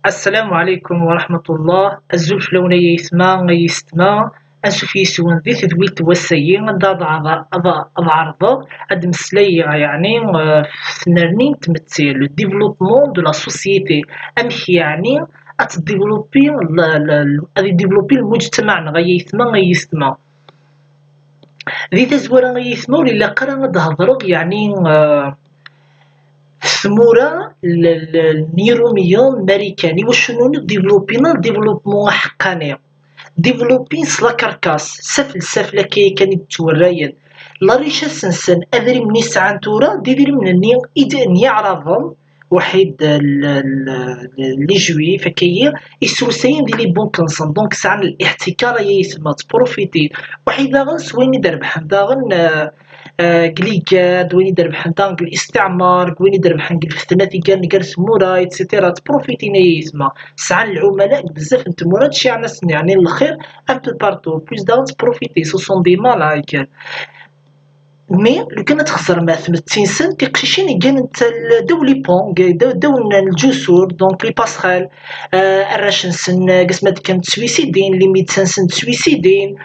السلام عليكم ورحمة الله. الزوج لوني يسما أنشوف يسون ذي تذويل توسيين أضعرض أد مسلية يعني فنرنين تمثيل لو ديفلوبمون دو لا سوسيتي أمشي يعني أتديفلوبي المجتمع غي يسما ذي تزورا غي يسما ولا قرا تهضروا يعني ثمورة النيروميون الأمريكاني وشنو ديفلوبينا ديفلوبمون حقاني ديفلوبين سلا كاركاس سفل كي كان توريا لا ريشة سنسن أذري من يسعان تورا ديري من النيو إذن يعرضهم وحيد لي جوي فكي يسوسين دي لي بون كونسون دونك سعن الاحتكار يسمى تبروفيتي وحيد داغن سويني دربح داغن قليقاد وين يدربحن دانك الاستعمار وين يدربحن الفتنات كان كرس مورا ايتسيتيرا تبروفيتينا يسمى سعى العملاء بزاف نتمورا تشي على يعني الخير ان بو بارتو بلوس داون تبروفيتي سو سون دي مالايك مي لو كانت تخسر ما 30 سنه تيقشيشين كان انت دو لي بون دو الجسور دونك لي باسخال الراشن سن قسمت كانت سويسيدين لي ميدسان سن سويسيدين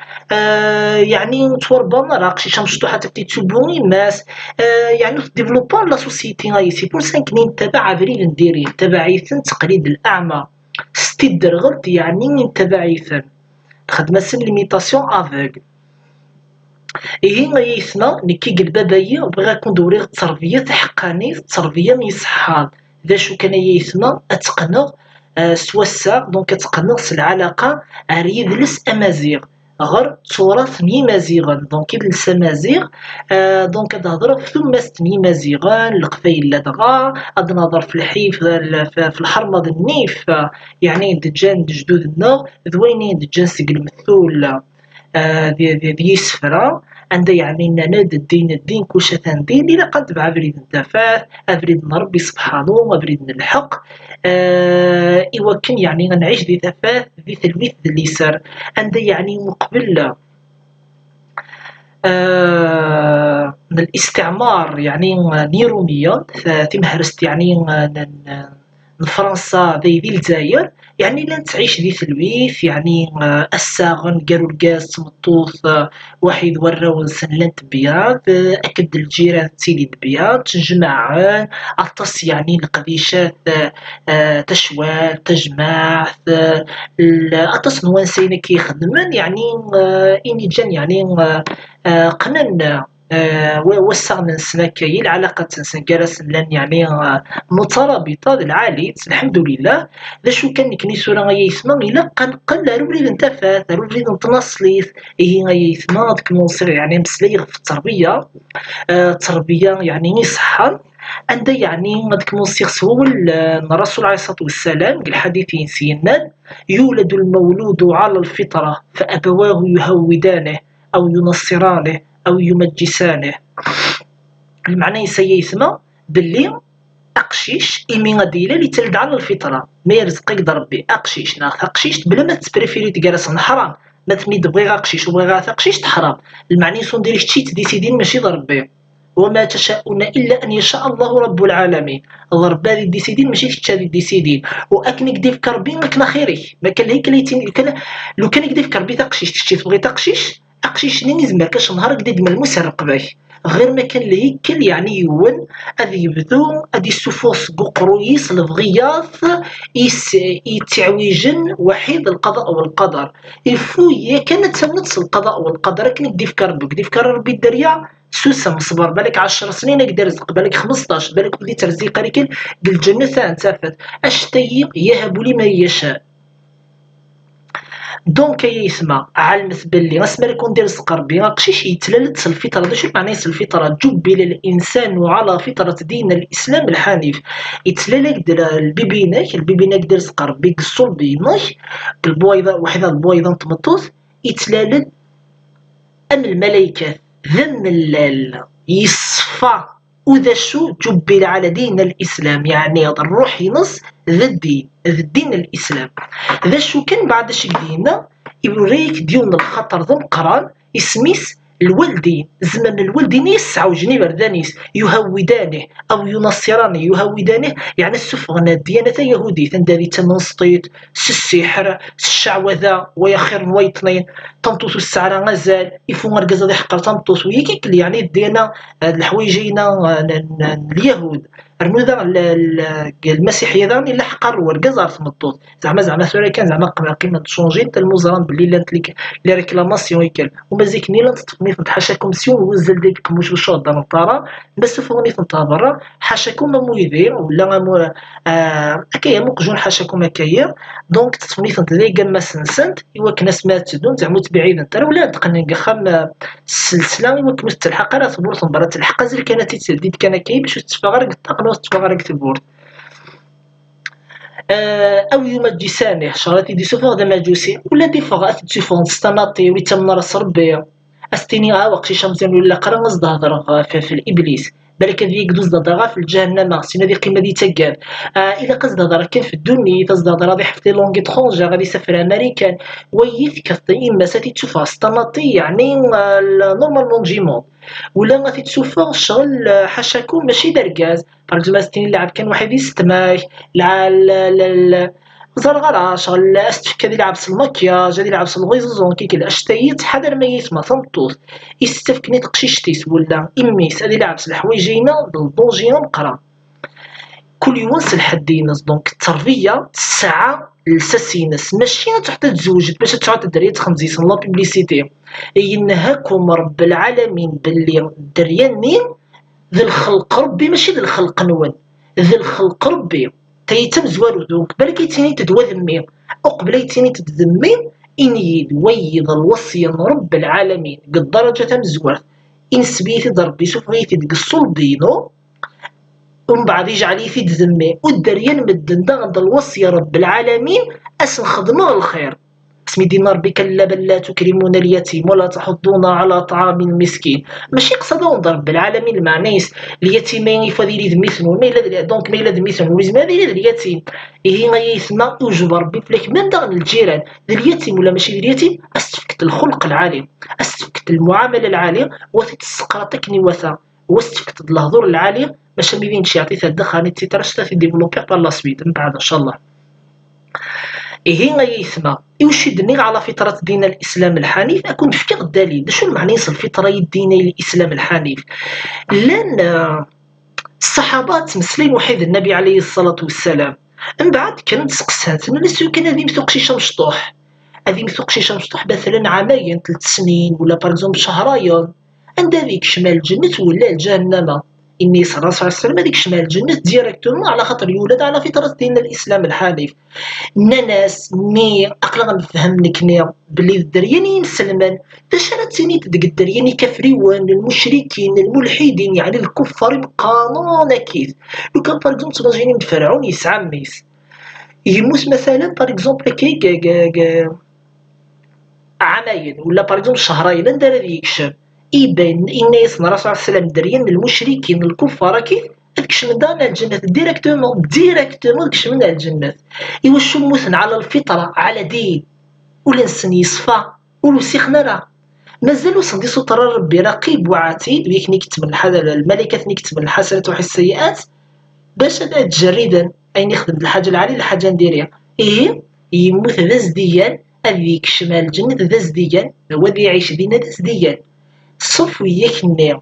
يعني توربا مراق شي مشطوحه تيتوبوني ماس يعني ديفلوبار لا سوسيتي غاي سي بور سان كنين تبع فريد نديري تبعيثن تقليد الاعمى ستي درغلت يعني تبعيثن خدمه سن ليميتاسيون افيغ هي يسمى نكي قلبا بايا بغا كون دوري التربية تحقاني التربية ميصحاب ذا شو كان يسمى اتقنغ سواسا دونك اتقنغ العلاقة اريد لس امازيغ غير تراث ميمازيغا دونك يدلس امازيغ دونك هضر ثم ميمازيغان القبايل لدغا اد نظر في الحيف في الحرمض النيف يعني دجان جدود النغ ذوينين دجان سقل المثول ذي سفرة عندها يعني ناد الدين كلشي تندين إلا قد بعفريد نتفاث أفريد نربي سبحانه أفريد نلحق إوا كان يعني غنعيش ذي تفاث ذي تلويث اللي سار عندها يعني مقبل من الاستعمار يعني نيرومية تمهرست يعني فرنسا ذي الجزائر يعني لن تعيش ذي تلويث يعني الساغن قالوا الكاز تمطوط واحد وراو سنلنت بياض اكد الجيران تيلي بياض تجمع الطس يعني القديشات تشوال تجمع الطس نوانسين كيخدمن يعني اني جان يعني قنن وسعنا نسناكي العلاقة تنسنكرس لان يعني مترابطة العالي الحمد لله ذا شو كان كنيسو راه يسمى إلا قنقل روريد انتفات روريد نتنصليث هي يسمى كمونصير يعني مسليغ في التربية التربية يعني صحة عندها يعني هذاك الموسيقى سهول الرسول عليه الصلاة والسلام الحديثين سيناد يولد المولود على الفطرة فأبواه يهودانه أو ينصرانه أو يمجسانه المعنى يسمى باللي أقشيش إيمي غاديلا اللي تلد على الفطرة ما يرزق يقدر ربي أقشيش ناخذ أقشيش بلا ما تبريفيري تجلس حرام ما تميد بغيغ أقشيش وبغيغ أقشيش حرام المعني سون ديري شتي تديسيدين ماشي ضربي وما تشاءون إلا أن يشاء الله رب العالمين الله رب هذه ديسيدين ماشي تشادي ديسيدين وأكنك ديف كربين لكنا خيري ما كان هيك لو كان يديف كربي تقشيش تشتي تبغي تقشيش نين يزمر كاش نهار قديد من المسرق باش غير ما كان الهيكل يعني يون أذي يبدو أذي السفوس قرويس الفغياث يتعويجن وحيد القضاء والقدر الفوية كانت سمنت القضاء والقدر لكن ديف كربي الدريا سوسة مصبر بالك 10 سنين يقدر يرزق بالك 15 بالك ولي ترزيق ريكل بالجنة ثانت أشتي يهب لمن يشاء دونك يسمى علمت باللي اسمى يكون دير ربي قشيش يتلالت الفطره داش معنى الفطره جبل الانسان على فطره دين الاسلام الحنيف يتلالك البيبيناك دير ربي قصو بيناك البويضه وحده البويضه تمطوث يتلالت ام الملائكه ذم اللال يصفى وذا شو جبل على دين الإسلام يعني الروح ينص ذا الدين الإسلام ذا شو كان بعد شي دينا يوريك ديون الخطر ذا مقران اسميس الوالدين زمن الوالدين يسعوا جني بردانيس يهودانه أو ينصرانه يهودانه يعني السفغن الديانة يهودية تندري تمنسطيط السحر الشعوذة ويخير ويطنين تنطوس السعر غزال يفون القزا دي حقر تنطوس ويكيك يعني الديانة الحويجينا اليهود رنوذا المسيحية ذاني اللي حقر ورقزار تمطوط زعما سوري كان زعما قيمة تشونجي المزران باللي لانت لي ريكلاماسيون يكل ومازيك نيلا تطفني حاشا كومسيون وزل ديك مش بالشوط دار نطارا بس فوني تنطا برا حاشاكم مويدين ولا مو اكايا موقجون حاشاكم اكايا دونك تطفني تنطلي ما سنسنت ايوا كنا سمات تدون زعما بعيد انت ولا تقني نقخم السلسله ايوا كنت تلحق راه تبور تنبرا تلحق زل كانت تسديد كان كاي باش تتفغر تقنوا تتفغر تبور أو يمجسانه شراتي دي سوفور دا مجوسي ولا دي فغات تشوفون ستناطي ولا تمارس ربي استيني وقت شمسين ولا قرا مصد هضر في الابليس بالك هذيك دوز هضر في الجهنم سينا دي قيمه دي تقال الا قصد هضر كان في الدنيا تصد هضر غادي حفتي لونغ ترونجا غادي يسافر امريكان ويذكر اما ساتي تشوفها ستناطي يعني نورمالمون جيمون ولا غادي تشوفها شغل حاشاكم ماشي دركاز بارجما ستين لعب كان واحد يستماك زرغرة شغل استفك هادي لعب المكياج هادي لعب الغيزون كيك الاشتايت حذر ما يسمى تنطوط يستفكني تقشيشتيس ولا اميس هادي لعب الحوايجينا بالضوجينا مقرا كل يوم الحدينس دونك التربيه الساعه لساسينس ماشي تحتاج تزوجت باش تعود الدريه تخمزيس لا بيبليسيتي ينهاكم رب العالمين باللي درياني ذي الخلق ربي ماشي ذي الخلق نون ذي الخلق ربي تيتم زوالو دوك بالك يتيني تدوى ذمي أقبل يتيني تتذمي إن يدويض الوصي رب العالمين قد درجة مزوار إن سبيتي ضربي سوفغيتي تقصو دينو ومن بعد يجعل يفيد ذمي والدريان مدن دغد الوصي رب العالمين أسن خدمه الخير اسمي دينا ربي كلا بل لا تكرمون اليتيم ولا تحضون على طعام المسكين ماشي قصدون ضرب العالمين المعنيس اليتيمين يفضيلي ذميثنون ما إلا دونك ما إلا ذميثنون وزما إلا اليتيم إيه غيثما يوجب ربي فلك من دغن الجيران اليتيم ولا ماشي اليتيم استفكت الخلق العالي استفكت المعاملة العالية وتتسقرتك نوثا واستفكت الهضور العالي باش ميدين شي عطيتها الدخاني تيترشتا في ديفلوبيغ بار لا سويت من بعد ان شاء الله إيه غيثما يوشدني على فطرة دين الإسلام الحنيف أكون فكر الدليل شو المعنى يصل فطرة الدين الإسلام الحنيف لأن الصحابة تمثلين وحيد النبي عليه الصلاة والسلام من بعد كانت سقسات من السوق كان هذه مثوق شي شمشطوح هذه مثوق شي شمشطوح مثلا عامين 3 سنين ولا باركزومبل شهرين عند هذيك شمال الجنة ولا الجهنم إني صلى الله عليه وسلم هذيك شمال الجنة ديريكتومون على خاطر يولد على فطرة دين الإسلام الحنيف ناس مي أقلا غنفهم نكني بلي الدرياني مسلمان باش أنا تسيني ديك الدرياني كفريوان المشركين الملحدين يعني الكفار بقانون أكيد لو كان باغ اكزومبل تبغيني من فرعون يسعى ميس يموت مثلا باغ اكزومبل عامين ولا باغ اكزومبل شهرين ندار هذيك الشام يبان إن يصنع الرسول عليه السلام دريان المشركين الكفار كيف هادكش من دار الجنة ديريكتومون هادكش من الجنة إوا شموثن على الفطرة على دين ولا نسن يصفى ولو سيخنا راه مازالو صندي سطر ربي رقيب وعتيد ويك نكتب الملائكة نكتب الحسنات وحي السيئات باش أنا تجردا أين يخدم الحاجة العالية الحاجة نديريها إيه يموت ذا زديان هذيك شمال الجنة ذا زديان هو ذي يعيش دينا ذا زديان صف وياك النير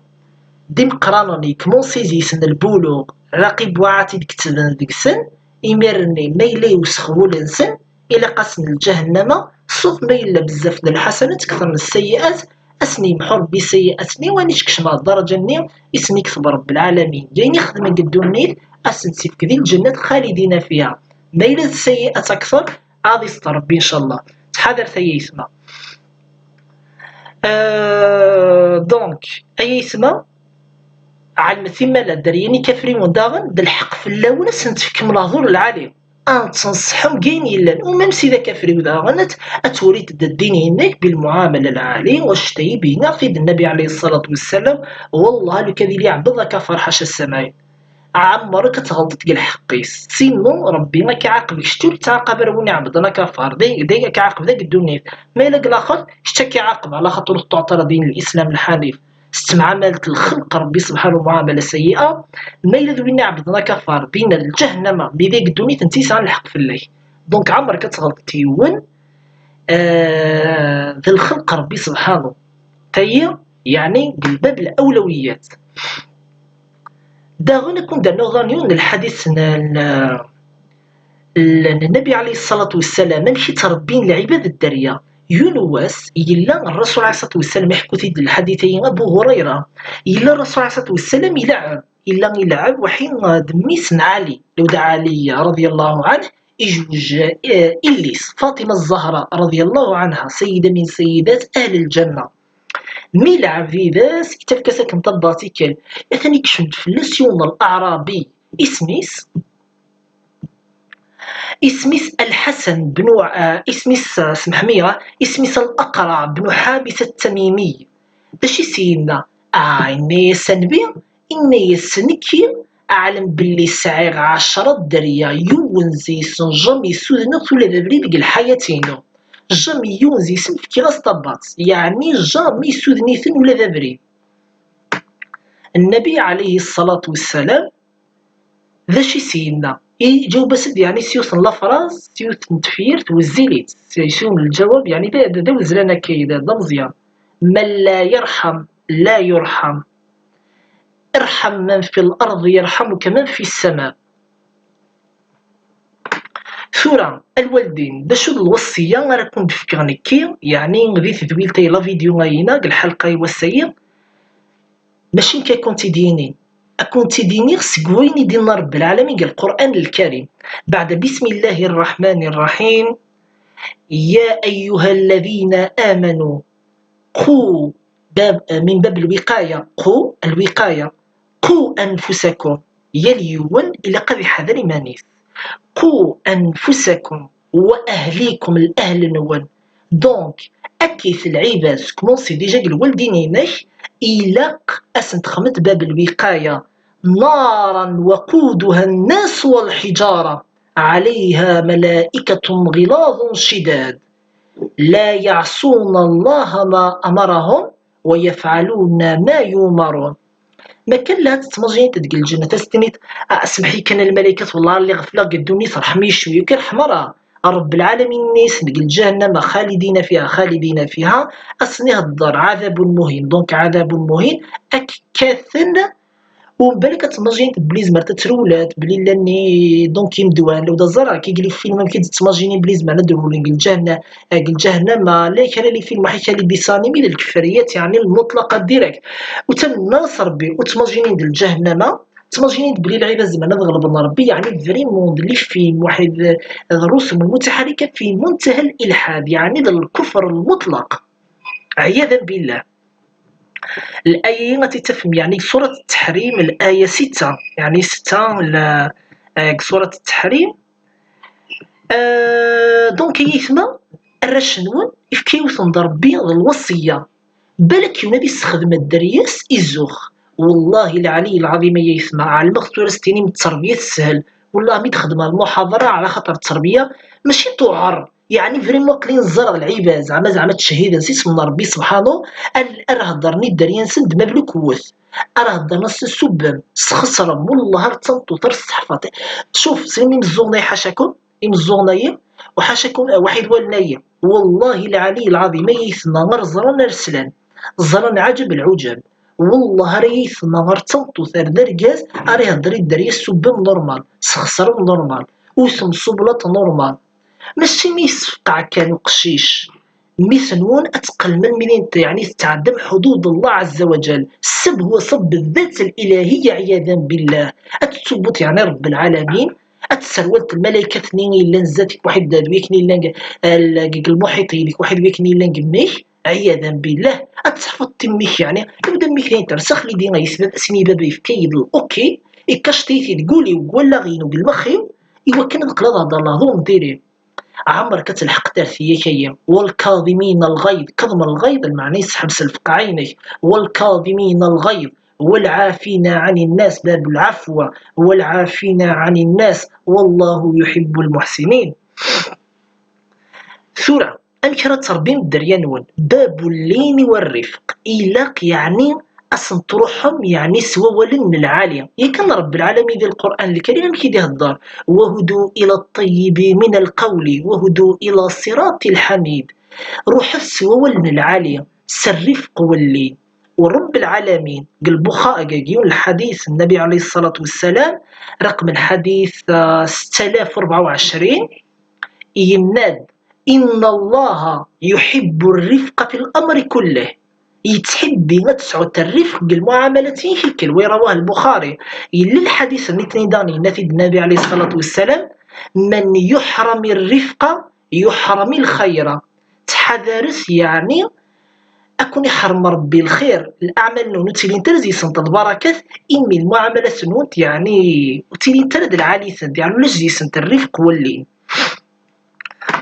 ديم قرانوني كمون سيزيسن البولوغ راقب وعاتي كتبن ديك السن يمرني ما إلا يوسخ ولنسن إلا قسم الجهنم صف ما إلا بزاف د الحسنات كثر من السيئات أسني محور بسيئاتني وانيش كشما الدرجة ني اسمي كتب رب العالمين جايني خدم قدوني أسن سيفك ذي الجنة خالدين فيها ما إلا السيئات أكثر غادي يستر ربي إن شاء الله تحذر ثي يسمى دونك أي يسمى علم ثم لا درياني كفري وداغن بالحق في اللون سنتفك من الهضور العالي تنصحهم كاين يلا ومام سيدا كفري وداغن أتوري تديني هناك بالمعاملة العالية واشتي بينا في النبي عليه الصلاة والسلام والله لو كذي لي عبد كفر حاشا السماء عمرك تغلط تقول حقيس سينو ربي ما كيعاقبك شتو تعاقب روني عبد انا كفار دي كيعاقب ذاك الدنيا ما الا الاخر شتا كيعاقب على خاطر تعترض دين الاسلام الحنيف معاملة الخلق ربي سبحانه معاملة سيئة ما إلا دوينا عبد انا كفار بين الجهنم بذاك الدنيا تنتي سان الحق في الله دونك عمرك تغلط تيون ذي الخلق ربي سبحانه تاهي يعني باب الأولويات داغنا كون درنا ظنيون الحديث النبي عليه الصلاة والسلام ماشي تربين العباد الدرية يونواس إلا الرسول عليه الصلاة والسلام يحكو في الحديثين أبو هريرة إلا الرسول عليه الصلاة والسلام يلعب وحين دميس علي لو دعا علي رضي الله عنه إجوج إليس فاطمة الزهراء رضي الله عنها سيدة من سيدات أهل الجنة ميلعب في ذاس كتاب ساكن طباتي كان يثني كشنت فلسيون الأعرابي اسميس الحسن بن اسميس سمحميرة اسميس الأقرع بن حابس التميمي باش يسينا إني سنبي إني سنكي أعلم باللي سعير 10 دريا يونزي سنجمي سودنا ثلاثة بريد الحياتينو جامي يونزي سن في كيغاس طبات يعني جامي سودنيثن ولا ذا بريد النبي عليه الصلاة والسلام ذا شي سينا جاوب سد يعني سيوصن لافراز سيوث تفيرت والزيليت سيشون الجواب يعني دا وزرانا كيدا دا مزيان من لا يرحم لا يرحم ارحم من في الأرض يرحمك من في السماء ثورة الوالدين داشو الوصية راكم بفكرني كي يعني غادي تدويلتي لا فيديو غاينا الحلقة والسير ماشي كنتي دينين أكنتي ديني سكويني دين رب العالمين القرآن الكريم بعد بسم الله الرحمن الرحيم يا أيها الذين آمنوا قوا من باب الوقاية قوا الوقاية قوا أنفسكم يليون إلى قذي حذر مانيس قوا أنفسكم وأهليكم الأهل نون دونك أكيث العباد كمونسي ديجا الوالدينينك إلى أسنت خمت باب الوقاية نارا وقودها الناس والحجارة عليها ملائكة غلاظ شداد لا يعصون الله ما أمرهم ويفعلون ما يؤمرون ما كان لها تتمجين تدقل الجنة تستنيت اسمحي كان الملائكة والله اللي غفلا قدوني صرحمي شوية كيرحم راه رب العالمين الناس دقل جهنم خالدين فيها أسني هالدار عذاب مهين دونك عذاب مهين أكاثن وبالك تماجين بليز مرتا ترولات بلي لاني دونك يمدوان لو دا زرع كيقلي في فيلم كي تماجيني بليز معنا درولين الجهنم لا كان لي فيلم حيت لي ديساني من الكفريات يعني المطلقه ديريكت وتناص ربي وتماجيني ديال الجهنم تماجيني بلي العباد زعما غلب ربي يعني فريمون اللي فيلم واحد الرسوم المتحركه في منتهى الالحاد يعني الكفر المطلق عياذا بالله. الآية غادي تفهم يعني سورة التحريم الآية 6 يعني 6 سورة التحريم دونك يثما الرشنون يفكيوثن ربي الوصية بالك يونادي يستخدم الدرياس الزوخ والله العلي العظيم يثما على المختور ستيني من التربية السهل والله مي تخدم المحاضرة على خاطر التربية ماشي تعر يعني فريمون قليل الزرع العباد زعما تشهيد نسيت من ربي سبحانه راه هضرني الدريان سند ما بلوكوث راه هضرنا السبم سخسرم والله رتنطو ترصحفط شوف سيني مزوغناي حاشاكم يمزوغناي وحاشاكم واحد والنايا والله العلي العظيم يثنى مرزرنا رسلان زرنا عجب العجب والله ريثنا مرتنطو ثار دركاز راه هضري الدريا السبم نورمال سخسرم نورمال وسم صبلات نورمال ماشي ميسفقع كان قشيش ميثنون أتقل من انت يعني تعدم حدود الله عز وجل السب هو صب الذات الإلهية عياذا بالله أتثبت يعني رب العالمين أتسرولت الملائكة ثنين إلا نزاتك واحد ويكني إلا المحيط يديك واحد ويكني إلا نقميك عياذا بالله أتحفظ تميك يعني يبدا ميك لين ترسخ لي دينا يثبت اسمي بابي في كيد الأوكي إكاشتيتي تقولي ولا غينو بالمخيم إوا كان نقلض هذا الله ظلم ديري عمر كتلحق ترثيه كيا والكاظمين الغيظ كظم الغيظ المعني يسحب سلفق عينك والكاظمين الغيظ والعافين عن الناس، باب العفو والعافين عن الناس والله يحب المحسنين. سورة أنكرة تربين الدريانون باب اللين والرفق إلاق يعني أصلا تروحهم يعني سوا ولن العالية يكن رب العالمين ذي القرآن الكريم كي الدار وهدوا إلى الطيب من القول وهدوا إلى الصراط الحميد. روح سوا ولن العالية سرفق واللين ورب العالمين قلبوخا أجاجيون الحديث النبي عليه الصلاة والسلام رقم الحديث 6024 يمناد إن الله يحب الرفق في الأمر كله يتحب تسعة الرفق المعاملة هيكل ويرواه البخاري إلا الحديث الاثنين داني نفيد النبي عليه الصلاة والسلام من يحرم الرفق يحرم الخير تحذرس يعني أكون يحرم ربي الخير الأعمال نونو تيلين ترزي سنت البركات إمي المعاملة سنوت يعني وتيلين ترد العالي سنت يعني لجزي سنت الرفق واللين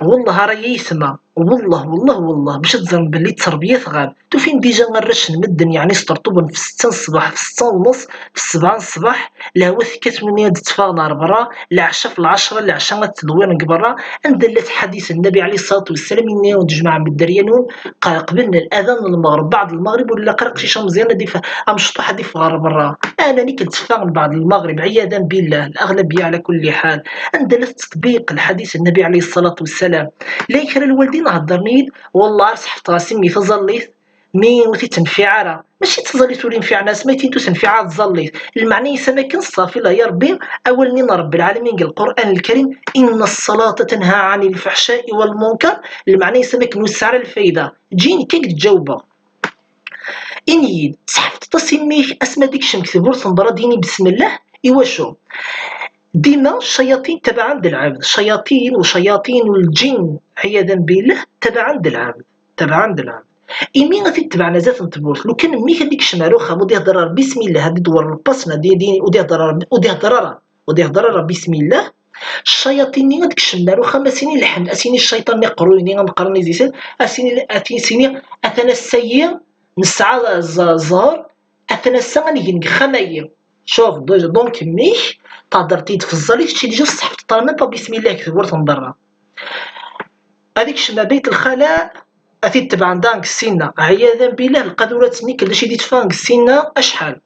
والله راه يسمع والله باش تزرم باللي التربيه غاب تو فين ديجا نرش نمدن يعني سطرطوبن في 6 الصباح في 6 ونص في 7 الصباح لا وثكت من تتفاغنا برا لا عشا في 10 لا عشا تدوير برا اندلت حديث النبي عليه الصلاه والسلام اني وجماعه بالدريانون قبلنا الاذان المغرب بعد المغرب ولا قرق شي مزيانه دي امشطو حدي في غار برا انا ني كنت فاغن بعد المغرب عياذا بالله الاغلبيه على كل حال اندلت تطبيق الحديث النبي عليه الصلاه والسلام ليك الوالدين هضرنيد والله صحفت راسي مي تظليت مي وثي تنفعاره ماشي تظليت ولي نفع ناس ما تيتو تنفعات تظليت المعني يسمى كنصافي لا يا ربي اولني رب العالمين قال القران الكريم ان الصلاه تنهى عن الفحشاء والمنكر المعني يسمى كنوسع على الفايده جيني كيك تجاوبه انيد صحفت تصميك اسما ديك شمك بورصن برا ديني بسم الله ايواشو ديما الشياطين تبع عند العبد الشياطين والجن عياذا بالله تبع عند العبد إمي غادي تتبعنا ذات نتبوس لو كان مي هذيك الشماروخه ودي يهضر بسم الله هادي دوار البصمه ديني ودي يهضر بسم الله الشياطين ني هذيك الشماروخه ما سيني لحن اسيني الشيطان يقروني غنقرني زيسان اسيني اثنا السيء نسعى الزهر اثنا السمن خمايا شوف دونك ميش تهضرتي في الزريف شي ديجا صحفت طالما بسم الله كتبور تنضرها هذيك شما بيت الخلاء أتي تبع دانك السنة عياذا بالله القذورات سنيك اللي شي ديتفانك السنة أشحال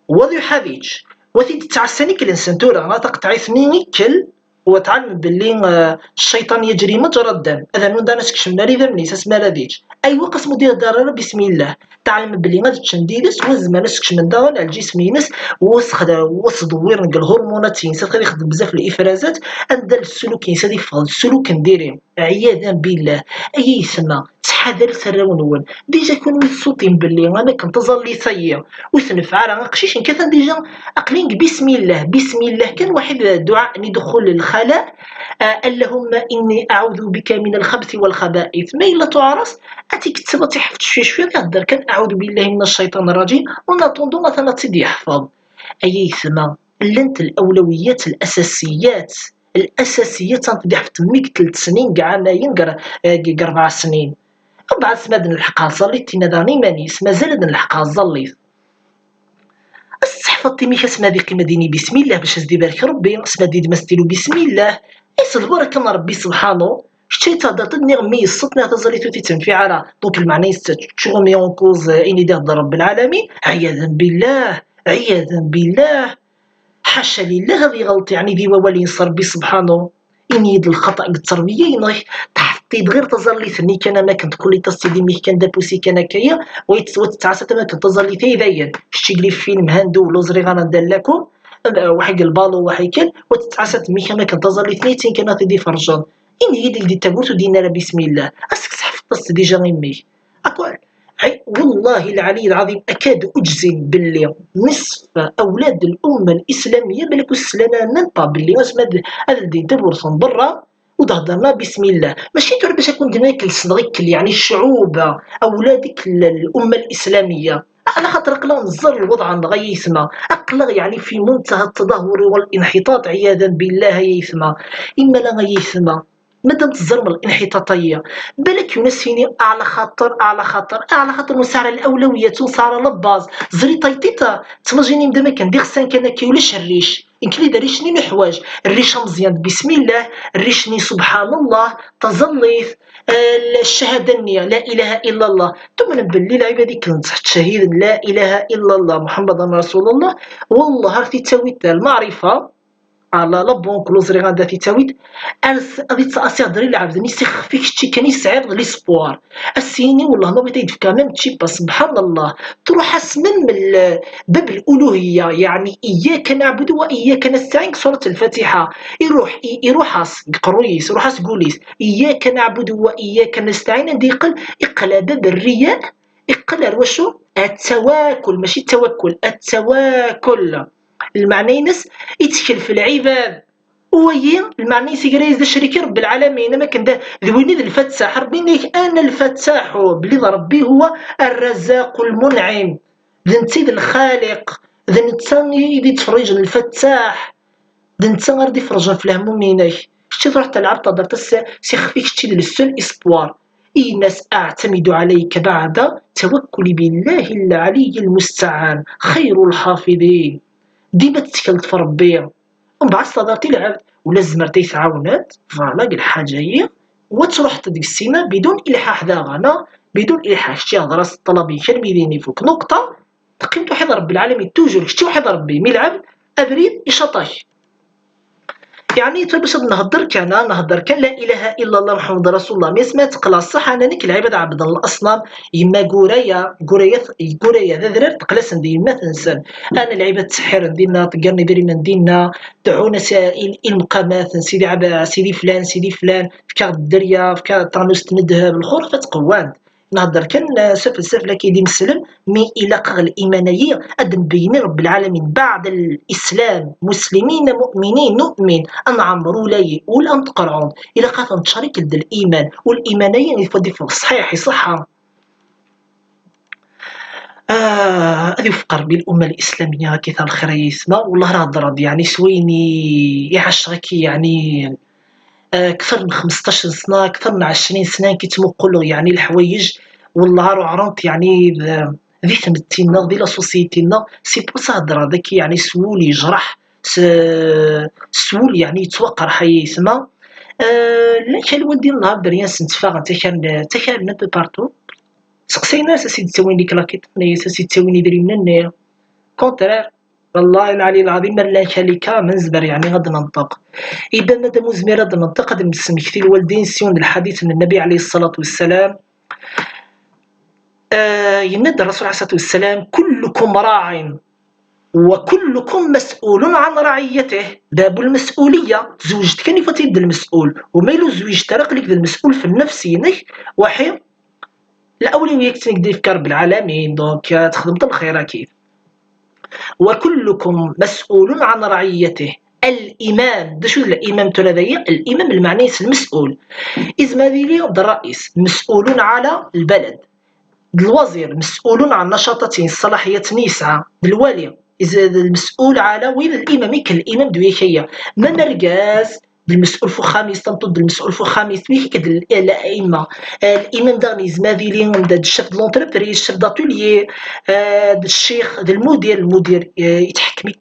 وضي حبيج وثي تتعسانيك الإنسان تورا ما تقطعي ثميني كل وتعلم باللي الشيطان يجري مجرى الدم هذا نون دانش كشمنا لي ذمني اسمها لديج اي وقت مدير دارنا بسم الله تعلم باللي غادي تشنديلس وزمانس كشمن داون على الجسم ينس وصدوير نقل الهرمونات ينسى غادي يخدم بزاف الافرازات عند السلوك ينسى يفضل السلوك نديري عياذا بالله اي يسمى تحذر سراون ديجا كون الصوتين باللي انا كنتظر لي سيا وسنفع راه قشيش كثر ديجا اقلينك بسم الله كان واحد الدعاء ندخل الخلاء اللهم اني اعوذ بك من الخبث والخبائث ما الا تعرس اتيك تسبا تحفظ شويه كدر كان اعوذ بالله من الشيطان الرجيم ونطوندو مثلا تيدي يحفظ اي ثما لنت الاولويات الاساسيات تنقدح في تميك 3 سنين كاع ما ينقر 4 سنين بعد سماد نلحقها زليت ناداني مانيس مازال نلحقها زليت الصحفة ميك اسما دي قيمة ديني بسم الله باش ازدي بارك ربي اسما دي دمستيلو بسم الله يصدبر كان ربي سبحانه شتيت هضرت نغمي الصوت تزليتو تيتنفع راه دونك المعنى تشومي اون كوز اني دي رب العالمين عياذا بالله حاشا لله غادي يغلط يعني ديما ولي ربي سبحانه اني يد الخطا التربيه ينغي تحطيد غير تزليتني كان ما كنت كل تصيدي ميه كان دابوسي كان كيا وتتعسى ما كنت تزليتي باين شتي لي فيلم هاندو لوزري غندير لكم واحد البالو وحيكل وتتعسى ميه ما كنت تزليتني تين كان تدي فرجان اني يد دي تابوت ودينا بسم الله اسك صحفت ديجا غيمي اقول والله العلي العظيم أكاد أجزم باللي نصف أولاد الأمة الإسلامية بلك السلامة ننطى باللي هذا الدين تبورصن برا وتهضرنا بسم الله ماشي تقول باش أكون دماك لصدغيك يعني الشعوب أولادك الأمة الإسلامية على خاطر أقلا نزر الوضع غي يسمى أقلا يعني في منتهى التدهور والانحطاط عياذا بالله يسمى إما لا غي يسمى مادام تزرم الانحطاطيه بالك يونسيني على خاطر نسعر الاولويات ونسعر لباز زري طيطيطا تماجيني مدا ما كان دي خصان كان كيولش الريش يمكن لي داريش نين حوايج الريش مزيان بسم الله الريشني سبحان الله تظليت الشهاده النيه لا اله الا الله ثم نبلي العباد كنت تحت شهيد لا اله الا الله محمد رسول الله والله هرتي تسوي المعرفه على لبون كلوزري غادا في تاويد غادي تاسي هضري العبد نيسي خفيك شتي كان يسعد لي سبوار السيني والله ما بغيت يدفكا ميم تشيبا سبحان الله تروح اسمن من باب الالوهيه يعني اياك نعبد واياك نستعين سوره الفاتحه يروح قرويس يروح قوليس اياك نعبد واياك نستعين ندي يقل باب الرياء يقل وشو التواكل ماشي التوكل التواكل المعنى ينس يتكل في العباد وهي المعنى يسيقريز الشريك رب العالمين ما كان ذويني الفتاح ربي نيك انا الفتاح بلي ربي هو الرزاق المنعم ذنتي الخالق ذنتي يدي تفرج الفتاح ذنتي غادي يفرج في الهمومينك شتي تروح تلعب تقدر سيخفيك شتي للسن اسبوار الناس اعتمد عليك بعد توكلي بالله العلي المستعان خير الحافظين ديما تتكلت في ربي ومن بعد صدرتي العبد ولا زمرتي تعاونات فوالا كاع الحاجه هي وتروح تديك السيما بدون الحاح داغنا بدون الحاح شتي هضره الطلبي كان بيديني فوق نقطه تقيمت واحد رب العالمين توجور شتي واحد ربي ملعب ابريد يشطاش يعني باش نهضر كان لا اله الا الله محمد رسول الله ما سمعت تقلا الصح انا نيك العباد عبد الاصنام يما قوريا ذا ذرر تقلس ندي ما تنسان انا العباد تسحر ندينا طقرني دري من دينا دعونا سائل المقامات سيدي فلان فكا الدريا فكا طانوس تندهب الخرفه تقوان نهضر كان سفل كيدي مسلم مي الى قغ الايمانيه اد نبين رب العالمين بعد الاسلام مسلمين مؤمنين نؤمن ان عمرو لاي ولا تقرعون الى قاطن تشارك الايمان والايمانيه يفضي في الصحيح صحه هذه فقر بالامه الاسلاميه كيف الخير يسمى والله راه ضرب يعني سويني يعشركي يعني اكثر من 15 سنه اكثر من 20 سنه كيتمقلوا يعني الحوايج والله راه عرفت يعني ذي ثمتينا ذي لا سوسيتينا سي بو سا هضر هذاك يعني سول يجرح سول يعني يتوقع حي يسمى لا كان الوالدين الله بريان سنتفاغ حتى كان نبي بارتو سقسينا سيدي تسويني لي كلاكيت سيدي تسويني دري من كونترير والله العلي العظيم لا شريكة من زبر يعني غادي ننطق إذا مادام زمير غادي ننطق غادي نسمي كثير الوالدين سيون الحديث من النبي عليه الصلاة والسلام ينادى الرسول عليه الصلاة والسلام كلكم راع وكلكم مسؤول عن رعيته باب المسؤولية زوجت كان يفتيد المسؤول وما يلو زوجت رق لك المسؤول في النفس ينك وحي الأولوية كتنك في رب العالمين دونك تخدم الخير كيف وكلكم مسؤول عن رعيته الإمام ده شو الإمام تلذي الإمام المعني المسؤول إذا لي الرئيس مسؤول على البلد الوزير مسؤول عن نشاطته الصلاحيات نيسعى الوالي إذا المسؤول على وين الإمام كالإمام دويكية ما نرجاز المسؤول فو خامس تنطد المسؤول فو خامس ويك كد الائمه الامام داني زماذيلي دا الشيف د لونتربريز الشيف داتوليي الشيخ المدير يتحكم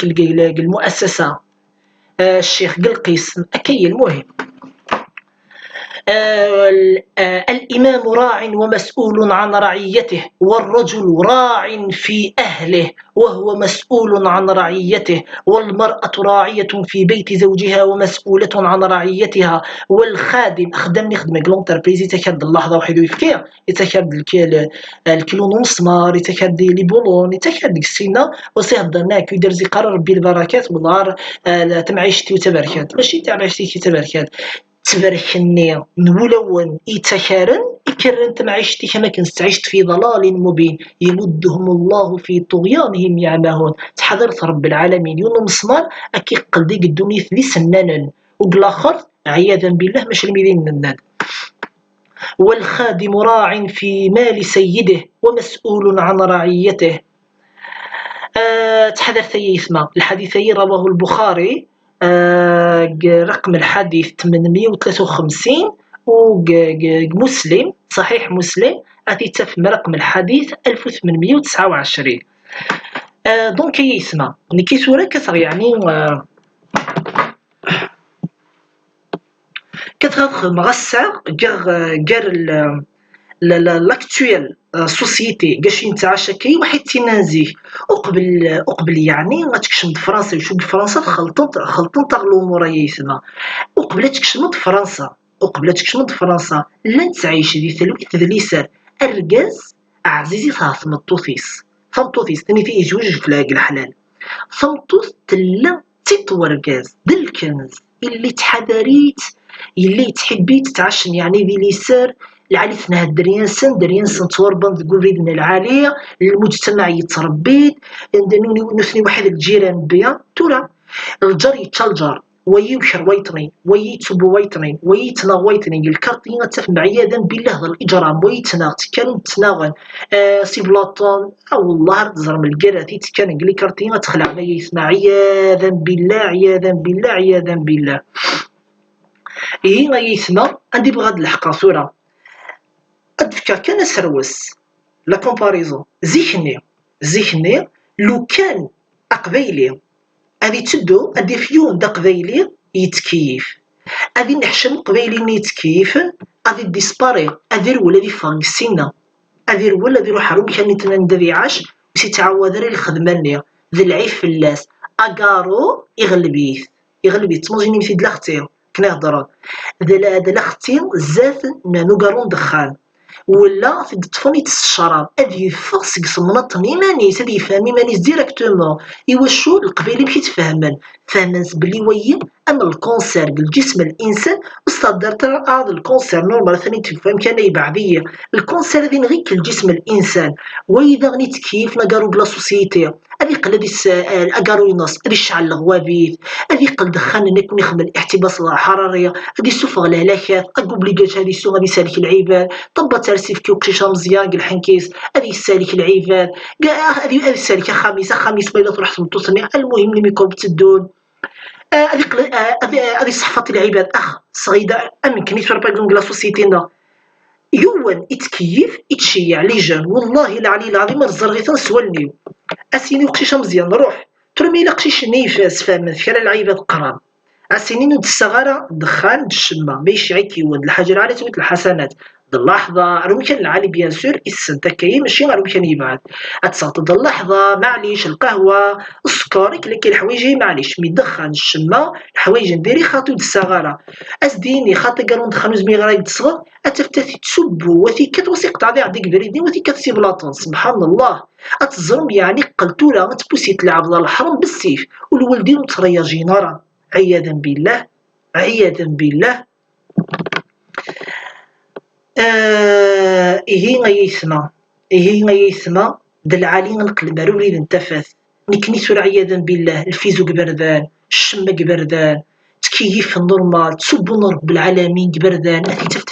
المؤسسه الشيخ قلقيس اكي المهم الإمام راع ومسؤول عن رعيته والرجل راع في أهله وهو مسؤول عن رعيته والمرأة راعية في بيت زوجها ومسؤولة عن رعيتها والخادم خدم لونتربريز يتكاد اللحظة واحد يفكير يتكاد الكيلو نص مار يتكاد لي بولون يتكاد السنة وسيهضرناك ويدرزي قرار ربي البركات والله تمعيشتي وتبركات ماشي تعيشتي وتبركات تبركني نولون إتكارن إكرن تمعيشتي كما كنت عشت في ضلال مبين يمدهم الله في طغيانهم يعمهون تحضرت رب العالمين يوم مسمار أكي قلدي الدنيا ذي سنانا وبالآخر عياذا بالله مش الميدين الناد والخادم راع في مال سيده ومسؤول عن رعيته تحدث يسمى الحديث رواه البخاري رقم الحديث 853. و مسلم صحيح مسلم غادي تفهم رقم الحديث 1829. دونك هي يسمى كي سورة كتغ يعني كتغ مغسر غير لاكتويال سوسيتي كاش نتعاشى كاين واحد تينازيه وقبل يعني غتكشم فرنسا وشوف فرنسا خلطن الامور هي يسمى وقبل تكشم فرنسا لن تعيش ذي ثلوث ذليسر الرقاز عزيزي ثمطوثيس ثاني في جوج فلاق الحلال ثمطوث تلا تطور رقاز دل الكنز اللي تحذريت اللي تحبي تتعشم يعني ذي ليسر العالي ثنها دريان سن توربان تقول ريدنا العالية المجتمع يتربيت نثني واحد الجيران بيا تورا الجار يتشالجار ويوشر ويترين ويتسبو ويترين ويتنا ويترين الكارتين تفهم عياذا بالله ذا الاجرام ويتنا كانوا تناغن سيبلاطون او والله تزرم الكراثي كان قلي كارتين تخلع عليا يسمع عياذا بالله إيه غيسمى عندي بغاد الحقا صورة أتفكر كان سروس لا كومباريزون زيخني لو كان أقبيلي غادي تشدو غادي فيوم دا قبيلي يتكيف غادي نحشم قبيلي يتكيف غادي ديسباري غادي الولا دي فانغ السنة غادي الولا دي روح حروب كان يتنندى عاش وسي تعاود راه الخدمة نيا ذي العيب فلاس أقارو يغلبيث تماجيني مثل دلاختي كنا هضران هذا لاختي زات نوكارون دخان ولا في طفوني الشراب هذه يفرس يصمت ميمانيس هذه يفهم ميمانيس ديريكتومون شو القبيله مشي تفهمن بلي وين ان الكونسير الجسم الانسان وصدرت هذا الكونسير نورمال ثاني تفهم كان يبعديه الكونسير هذه غير الجسم الانسان واذا غني تكيف نقارو بلا سوسيتي هذه قل اقارو ينص هذه الشعل الغوابيت هذه قل دخان يكون يخدم الاحتباس الحراريه هذه السفغ الهلاكات اكوبليكاش هذه السوغ هذه سالك العباد طب ترسيف كي وقشيشه مزيان قال الحنكيس هذه السالك العباد هذه السالكه خميس بيضه تروح تمتصني المهم لم يكون تدون هذه صحفة العباد صغيدة أمكن يتفربق لا سوسيتينا يوان يتكيف يتشيع لي جان والله العلي العظيم الزرغيثان سوالني أسيني وقشيشه مزيان روح ترمي لا قشيش نيفاس فاهم فكرة العباد قران أسينين ود الصغارة دخان الشمة مايش عيكي ود الحاجة العالية تويت الحسنات اللحظة روي كان العالي بيان سور السنتا كاين ماشي روي كان يبعد تصاوت اللحظة معليش القهوة السكر كلي الحوايج معليش مي دخان الشمة الحوايج نديري خاطو د الصغارة أسديني خاطر قالوا ندخلو زمي غرايد الصغر أتفتثي تسبو وثيكات وثيق عادي عندك بريدين وثيكات سي بلاطون سبحان الله أتزرم يعني قلتولا تبوسي تلعب ضل الحرم بالسيف والولدين وترياجين راه عياذا بالله إيه غيسمى دالعالي نقلب روريد انتفاث نكني سور عياذا بالله الفيزو قبردان الشمة قبردان تكيف النورمال تسبو رب العالمين قبردان أثي تفت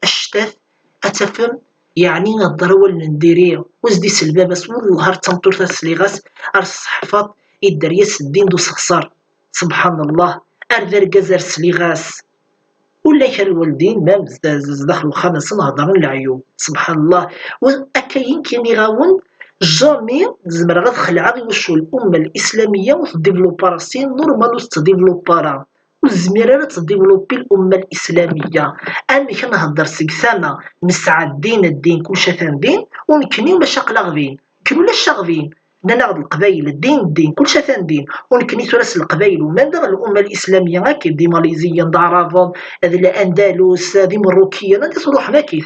الشتاث أتفهم يعني الضرول نديريه وزدي سلبا بس والله تنطور تسليغاس الصحفات الدريس الدين دو سخسار سبحان الله أرذر قزر سليغاس ولا كان الوالدين ما دخلوا خمس نهضروا العيوب سبحان الله وأكاين كان يغاون جامي زمر غاد خلعا وشو الأمة الإسلامية وتديفلوبارا سين نورمال وتديفلوبارا وزميرة تديفلوبي الأمة الإسلامية أنا كان نهضر سكسانة نسعى الدين كل شيء دين ونكني باش غاغدين كانوا لا شاغدين ناخذ القبائل الدين كل شيء دين ونكني ثلاث القبائل ومن دغ الامه الاسلاميه هاكي دي ماليزيا دي عرفات هذه الاندلس هذه مروكيه غادي تروح هاكي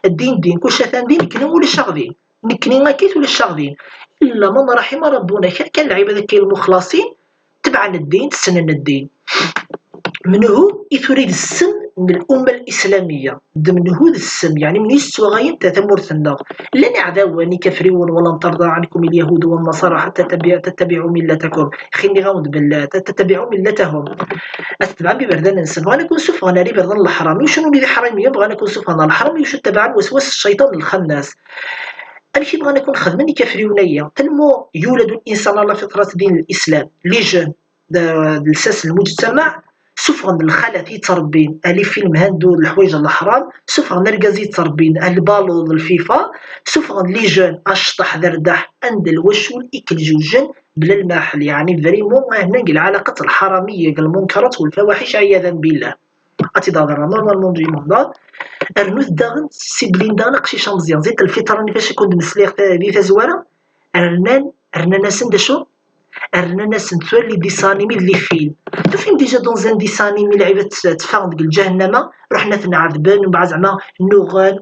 الدين كل شيء دين كانوا ولا شاغدين نكني هاكي ولا شاغدين الا من رحم ربنا كان العباد كاين المخلصين تبعا الدين تسنن الدين منه يريد السن من الأمة الإسلامية منه السم يعني من يستوى غاين تتمرثنا لن عداواني كفريون ولن ترضى عنكم اليهود والنصارى حتى تتبعوا ملتكم خيني غاود بالله تتبعوا ملتهم أتبع ببردان نسن بغانا نكون سوف غانا لي بردان الحرام وشنو اللي حرامية بغانا نكون سوف غانا الحرام يوشد تبعا وسواس الشيطان الخناس أمشي بغانا نكون خدمني كفريونية تلمو يولد الإنسان على فطرة دين الإسلام لي جون لساس المجتمع سفغ الخالات يتربين الي فيلم هاندو الحوايج الاحرام سفغ نرقز يتربين البالو الفيفا سفغ لي جون اشطح ذردح عند الوشول اكل جوجن بلا الماحل يعني فريمون هنا العلاقة الحرامية المنكرات والفواحش عياذا بالله اتي دادر نورمالمون دي موندا ارنوث داغن سيبلين داغن قشيشه مزيان زيت الفطره راني فاش كنت مسليغ في زواره رنا ناسن داشو رنا ناس نتولي ديسانيمي اللي فيلم الفيلم ديجا دون زان ديسانيمي لعيبه تفاهم ديك الجهنمه رحنا تنعذبن ومع زعما نوغان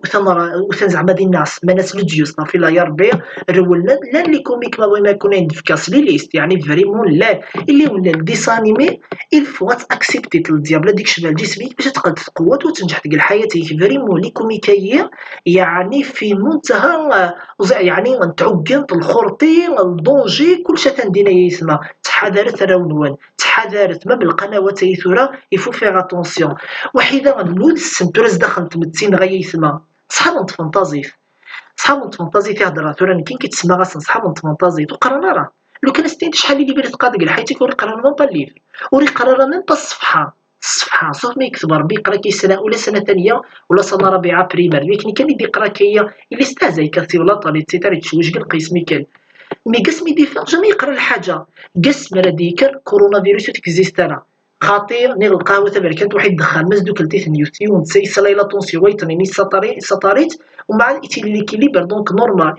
وثان زعما دي الناس ما ناس لجيوس في لا يا ربي رولنا لا لي كوميك ما بغي ما يكون عند فكاس لي ليست يعني فريمون لا اللي ولا الديسانيمي il faut accepter الديابله ديك شبال جسمك باش تقد تقوت وتنجح ديك الحياه فريمون لي كوميكيه يعني في منتهى يعني تعقن الخرطي الدونجي كلشي تندينا يسمى تحذرت راونوان تحذرت ما بالقنوات يثورا يفو فيغ اتونسيون وحيدا غنود السنتورز داخل تمتين غا يسمى صحاب نتفانتازيف صحاب نتفانتازي فيه هضره ثورا كاين كيتسمى غا صحاب نتفانتازي وقرانا راه لو كان ستين شحال اللي بيرت قاد كاع حياتك وري قرا ميم با ليفر وري قرا ميم با الصفحه صوف ما يكتب ربي يقرا كي سنه ولا سنه ثانيه ولا سنه رابعه بريمير لكن كان يدي يقرا كي اللي استهزا كثير ولا طالي تيتاري تشوج القسم كان مي قسمي ديفا جامي يقرا الحاجه قسم راه ديكر كورونا فيروس تكزيستانا خطير نير القهوه تباركات واحد دخل مزدوك التيث نيوتيون تسيس لا طونسي ويتني سطاريت ومن بعد ايتي ليكيليبر دونك نورمال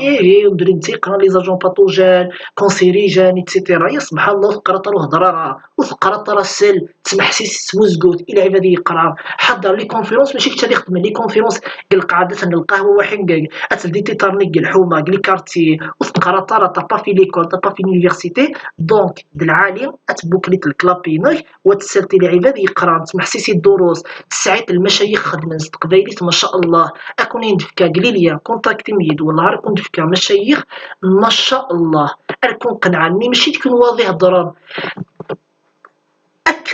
ندير نتيقرا لي زاجون باثوجين كونسيريجين ايتترا يسمح الله قرا طرو هضره وقرا طرا السل تسمح سيس موزكوت الى عبادي يقرا حضر لي كونفيرونس ماشي كنت يخدم لي كونفيرونس قال قاعده القهوه واحد اتدي تيتارني الحومه قال لي كارتي وتقرا طرا طابا في ليكول طابا في لونيفرسيتي دونك العالم اتبوكليت الكلابينوي وتسالتي العباد يقرا تسمح سيسي الدروس تسعيت المشايخ خدمن قبايليت ما شاء الله اكون يندفكا قليليا كونتاكتي ميد والله راكم دفكا مشايخ ما شاء الله راكم قنعني ماشي تكون واضح ضرب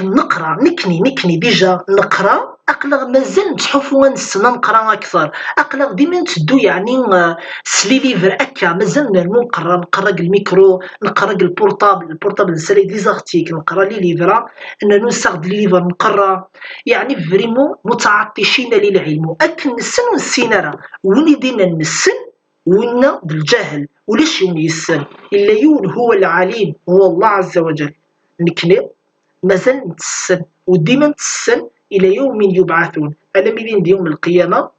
نقرا نكني ديجا نقرا اقلغ مازال نتحفوا نسنا نقرا اكثر اقلغ ديما نتدو يعني سلي ليفر اكا مازال نقرا الميكرو نقرا البورطابل نسالي دي زارتيك نقرا لي ليفرا ان نستخدم لي ليفر نقرا يعني فريمون متعطشين للعلم اكن نسن ونسينا وين يدينا نسن وين بالجهل ولاش يوم يسن الا يون هو العليم هو الله عز وجل نكني مازال نتسن وديما نتسن الى يوم يبعثون الم يدين يوم القيامه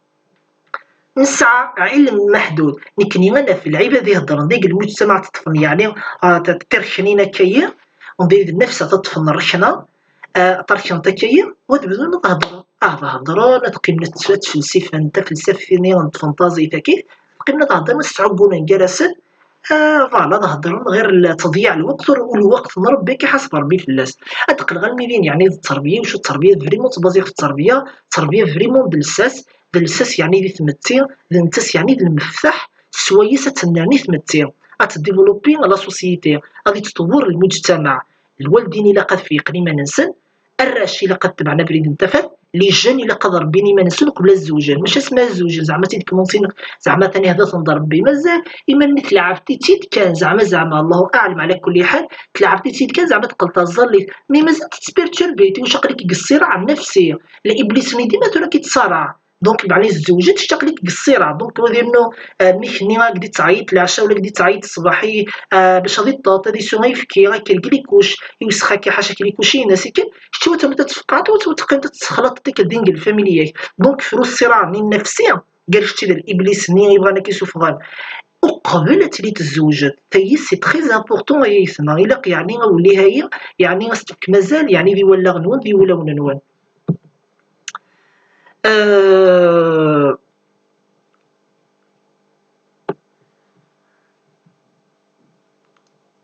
نسعى علم محدود نكني انا في العباد يهضر ديك المجتمع تطفن يعني ترخنينا كيا وندير نفسها تطفن رشنا طرشن تكيا ودبدو نهضر نتقيم نتفلسف انت فلسفيني نتفانتازي تاكيد قمنا نهضر نستعقونا جلسات فوالا نهضروا غير تضييع الوقت والوقت نربي كيحسب ربي فلاس ادق الغالميدين يعني التربيه وشو التربيه فريمون تبازي في التربيه فريمون دلساس يعني دي تمتي دنتس يعني المفتاح سويسه تناني تمتي اتديفلوبي لا سوسيتي غادي تطور المجتمع الوالدين الا قد فيقني ما ننسى الراشي الا قد تبعنا بريد انتفت لي جان الا قد ربيني ما نسلك قبل الزوجين ماشي اسمها الزوجين زعما تيكمونسين زعما ثاني هذا تنضرب بي مازال اما اللي تلعبتي تيت كان زعما الله اعلم على كل حال تلعبتي تيت كان زعما تقل تظل مي مازال تسبيرتشوال بيتي واش قالك قصيره عن نفسي لا ابليس ني ديما ترى كيتصارع دونك يعني الزوجات تشتاق لك قصيره دونك هو انه ميخني غادي تعيط العشاء ولا غادي تعيط الصباحي باش غادي طاط هذه سو غيفكي غيكلك لي كوش يوسخها كي حاشاك لي كوشي ناس كي شتو انت تفقعت وتقدر تخلط ديك الدينغ الفاميلياك دونك فرو الصراع النفسي قال شتي الابليس ني يبغانا كيسوفغان وقبل تريت الزوجات تاي سي تري امبورطون يسمى الا يعني ولي هي يعني مازال يعني ذي ولا غنون ذي ولا ونوان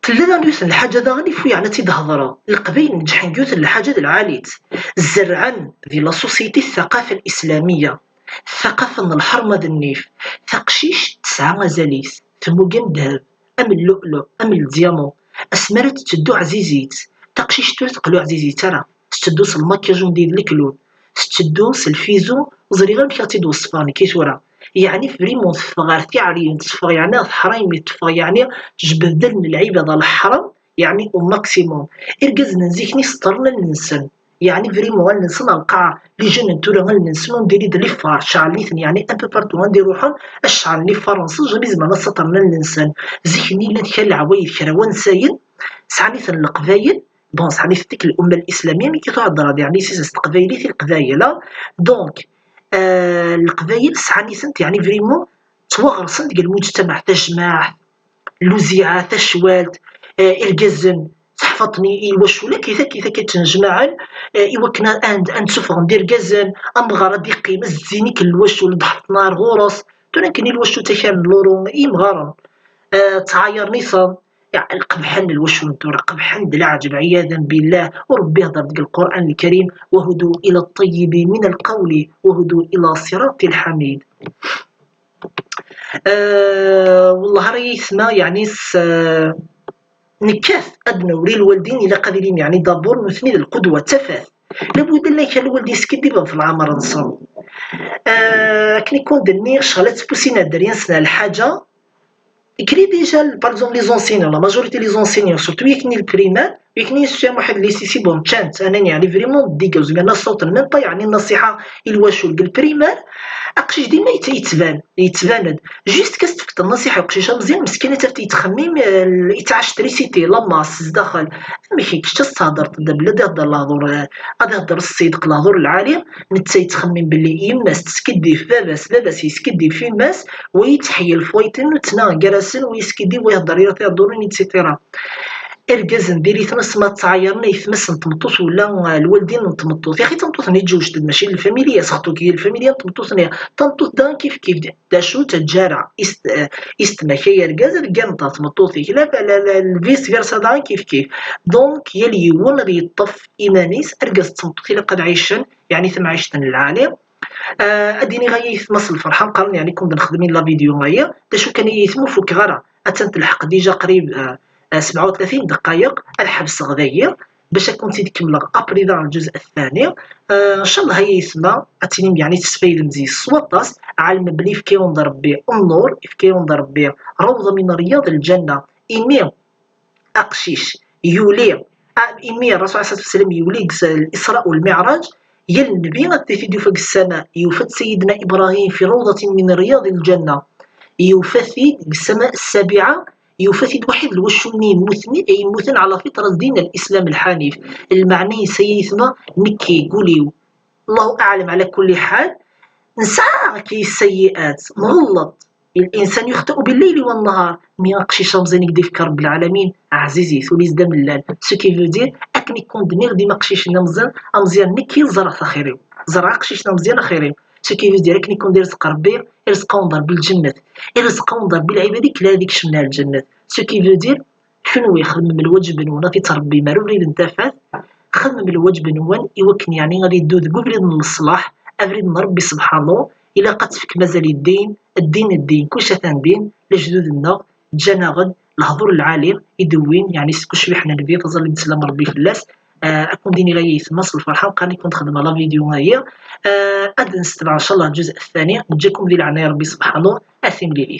تلنا نيوس الحاجة دا غادي فوي على تيد هضرة القبيل نجح نجوز الحاجة العاليت زرعا في لا سوسيتي الثقافة الإسلامية ثقافة الحرمة النيف ثقشيش تسعة غزاليس ثموقن دهب أم اللؤلؤ أم الديامون أسمرت تدو عزيزيت تقشيش تقلو عزيزيت ترى ستدو المكياج ندير الكلون ستدو الفيزو وزريغا مشاتي دو الصفاني كيتورا يعني فريمون تفغار تيعري تفغ يعني حرايمي تفغ يعني تجبدل من العباد الحرام يعني او ماكسيموم اركز نزيكني سطرنا النسن يعني فريمون غنسن نلقى لي جون نتورا غنسن نديري لي فار شعليثن يعني ان بو بارتو غندير روحهم الشعر لي فرنسا جمي زعما سطرنا النسن زيكني لا كان عوايد كرا ونساين سعنيث القبايل بون سعنيث ديك الامه الاسلاميه ملي كتهضر يعني سيس قبايلي القبايله دونك القبايل سعنيثنت يعني فريمون توغرسن ديك المجتمع تجمع لوزيعة تشوالت الجزن تحفظني واش ولا كيفا كتنجمعن ايوا كنا ان تشوف ندير جزن ام غارة دي قيمة زيني كالواش ضحت نار غورس تونا كني الواش تكان لورو اي مغارن تعاير نيصان يعني القبحن الوش نتورا قبحن العجب عياذا بالله وربي هضر ديك القران الكريم وهدوا الى الطيب من القول وهدوا الى صراط الحميد. والله راه يسمى يعني نكاف ادنى ولي الوالدين الى قادرين يعني دابور مثني القدوه تفاث لابد لا كان الوالد يسكدي في العمر نصر كني يكون دني شغلات بوسينا دريان سنا الحاجه كري ديجا باغ لي زونسينيون لا ماجوريتي لي زونسينيون سورتو يكني البريمات يكني شي واحد لي سيسي بون تشانت انا يعني فريمون ديكوز انا الصوت ميم با يعني النصيحه الواشو البريمات اقشيش ديما يتباند جوست كتفكت النصيحه وقشيش مزيان مسكينه تفتي يتخمم يتعاش تريسيتي لاص داخل ما كاينش تستهضر تبدا بلا يهضر الهضور غادي يهضر الصدق الهضور العالي نتا يتخمم باللي يماس تسكدي في باباس يسكدي في ماس ويتحيل فويتن وتنا جراسن ويسكدي ويهضر يهضرون ايتترا الكازن ديري ثمس ما تعايرنا يثمس نتمطوس ولا الوالدين نتمطوس يا اخي تنطوس نيجوج ماشي الفاميليا سختو كي الفاميليا تنطوس تنطوس دان كيف دا شو تجارع استماكيا الكازن كان تمطوسي لا الفيس فيرسا دان كيف دونك يلي ون يطف ايمانيس اركز تمطوس الا قد عيشن يعني ثم عيشتن العالم اديني غاية يثمس الفرحه قرن يعني كون نخدمين لا فيديو غاية دا شو كان يثمو فوك غرا اتنتلحق ديجا قريب 37 دقائق الحبس غذائي باش كنتي تكمل ابري دار الجزء الثاني ان شاء الله هي يسمى اتيني يعني تسفيد مزي السوطاس على المبني في كيون ربي النور في كيون ربي روضه من رياض الجنه ايمي اقشيش يولي ايمي الرسول صلى الله عليه وسلم يولي الاسراء والمعراج يا النبي غتفيدو فوق السماء يوفد سيدنا ابراهيم في روضه من رياض الجنه يوفثي السماء السابعه يفسد واحد الوشونين مثنين على فطرة دين الإسلام الحنيف المعني سيثما نكي قوليو الله أعلم على كل حال نسعى كي السيئات مغلط الإنسان يخطئ بالليل والنهار مي نقشي شمزاني كدي في رب العالمين عزيزي ثوليز دم اللال سو كي فو دير أكني كون دميغ ديما قشيشنا مزيان نكي زرع خيريو زرع قشيشنا مزيان خيريو سو كي فو دير أكني كون دير رزق ربي يرزقون ضرب بالجنة يرزقون ضرب بالعبادة كلا هذيك شمنا الجنة سو كي فو دير شنو يخدم الواجب نونا في تربي ما ريد نتفاث خدم الواجب نوان يوكن يعني غادي يدوذ قبل من الصلاح افريد من ربي سبحانه الا قد فيك مازال الدين كلشي ثان دين لجدودنا جانا غد الهضور العالم يدوين يعني كلشي حنا نبي تظل نسلم ربي في اللاس اكون ديني غاية يتمص الفرحه وقاني كنت خدم لا فيديو هي اد نستمع ان شاء الله الجزء الثاني نجيكم ذي العنايه ربي سبحانه اثم لي